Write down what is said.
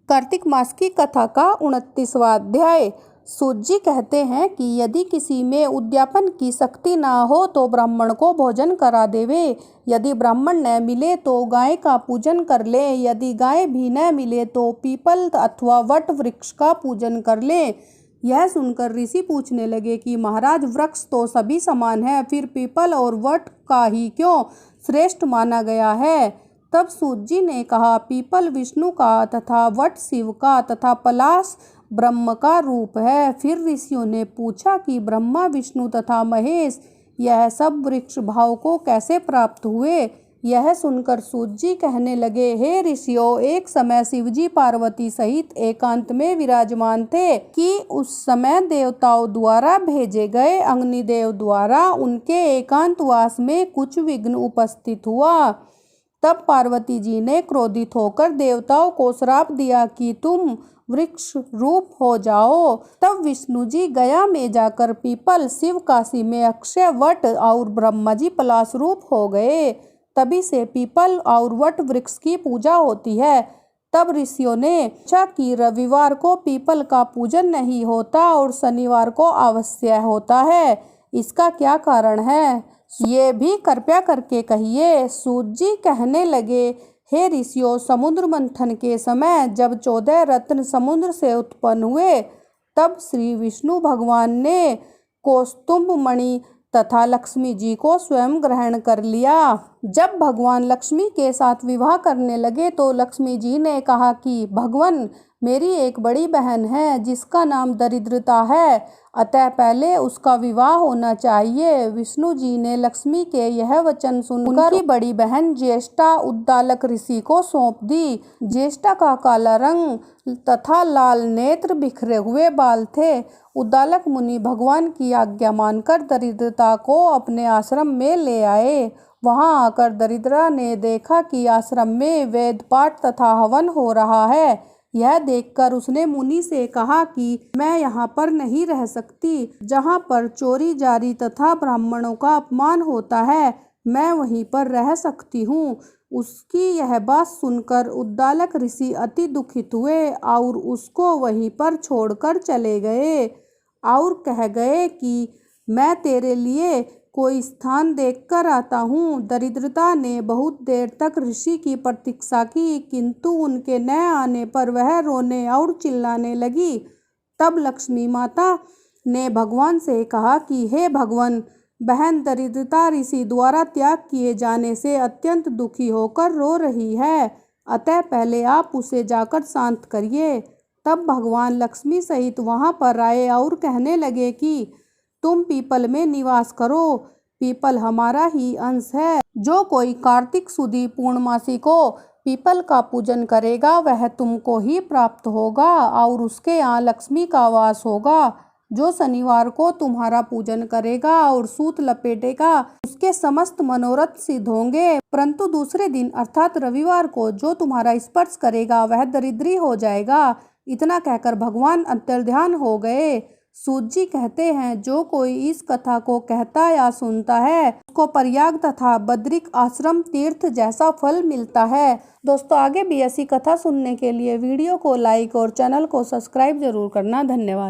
कार्तिक मास की कथा का 29वां अध्याय। सूत जी कहते हैं कि यदि किसी में उद्यापन की शक्ति ना हो तो ब्राह्मण को भोजन करा देवे। यदि ब्राह्मण न मिले तो गाय का पूजन कर ले। यदि गाय भी न मिले तो पीपल अथवा वट वृक्ष का पूजन कर ले। यह सुनकर ऋषि पूछने लगे कि महाराज, वृक्ष तो सभी समान है, फिर पीपल और वट का ही क्यों श्रेष्ठ माना गया है? तब सूत जी ने कहा, पीपल विष्णु का तथा वट शिव का तथा पलाश ब्रह्म का रूप है। फिर ऋषियों ने पूछा कि ब्रह्मा, विष्णु तथा महेश यह सब वृक्ष भाव को कैसे प्राप्त हुए? यह सुनकर सूत जी कहने लगे, हे ऋषियों, एक समय शिवजी पार्वती सहित एकांत में विराजमान थे कि उस समय देवताओं द्वारा भेजे गए अग्निदेव द्वारा उनके एकांतवास में कुछ विघ्न उपस्थित हुआ। तब पार्वती जी ने क्रोधित होकर देवताओं को श्राप दिया कि तुम वृक्ष रूप हो जाओ। तब विष्णु जी गया में जाकर पीपल, शिव काशी में अक्षय वट और ब्रह्मा जी पलाश रूप हो गए। तभी से पीपल और वट वृक्ष की पूजा होती है। तब ऋषियों ने पूछा कि रविवार को पीपल का पूजन नहीं होता और शनिवार को अवश्य होता है, इसका क्या कारण है? ये भी कृपया करके कहिए। सूत जी कहने लगे, हे ऋषियों, समुद्र मंथन के समय जब 14 रत्न समुद्र से उत्पन्न हुए तब श्री विष्णु भगवान ने कौस्तुभ मणि तथा लक्ष्मी जी को स्वयं ग्रहण कर लिया। जब भगवान लक्ष्मी के साथ विवाह करने लगे तो लक्ष्मी जी ने कहा कि भगवान, मेरी एक बड़ी बहन है जिसका नाम दरिद्रता है, अतः पहले उसका विवाह होना चाहिए। विष्णु जी ने लक्ष्मी के यह वचन सुनकर उनकी बड़ी बहन ज्येष्ठा उद्दालक ऋषि को सौंप दी। ज्येष्ठा का काला रंग तथा लाल नेत्र, बिखरे हुए बाल थे। उद्दालक मुनि भगवान की आज्ञा मानकर दरिद्रता को अपने आश्रम में ले आए। वहां आकर दरिद्रा ने देखा कि आश्रम में वेद पाठ तथा हवन हो रहा है। यह देखकर उसने मुनि से कहा कि मैं यहाँ पर नहीं रह सकती, जहाँ पर चोरी जारी तथा ब्राह्मणों का अपमान होता है, मैं वहीं पर रह सकती हूँ। उसकी यह बात सुनकर उद्दालक ऋषि अति दुखित हुए और उसको वहीं पर छोड़कर चले गए और कह गए कि मैं तेरे लिए कोई स्थान देखकर आता हूँ। दरिद्रता ने बहुत देर तक ऋषि की प्रतीक्षा की, किंतु उनके न आने पर वह रोने और चिल्लाने लगी। तब लक्ष्मी माता ने भगवान से कहा कि हे भगवान, बहन दरिद्रता ऋषि द्वारा त्याग किए जाने से अत्यंत दुखी होकर रो रही है, अतः पहले आप उसे जाकर शांत करिए। तब भगवान लक्ष्मी सहित वहां पर आए और कहने लगे कि तुम पीपल में निवास करो, पीपल हमारा ही अंश है। जो कोई कार्तिक सुदी पूर्णमासी को पीपल का पूजन करेगा वह तुमको ही प्राप्त होगा और उसके यहाँ लक्ष्मी का वास होगा। जो शनिवार को तुम्हारा पूजन करेगा और सूत लपेटेगा उसके समस्त मनोरथ सिद्ध होंगे, परंतु दूसरे दिन अर्थात रविवार को जो तुम्हारा स्पर्श करेगा वह दरिद्री हो जाएगा। इतना कहकर भगवान अंतर्ध्यान हो गए। सूत जी कहते हैं, जो कोई इस कथा को कहता या सुनता है उसको प्रयाग तथा बद्रिक आश्रम तीर्थ जैसा फल मिलता है। दोस्तों, आगे भी ऐसी कथा सुनने के लिए वीडियो को लाइक और चैनल को सब्सक्राइब जरूर करना। धन्यवाद।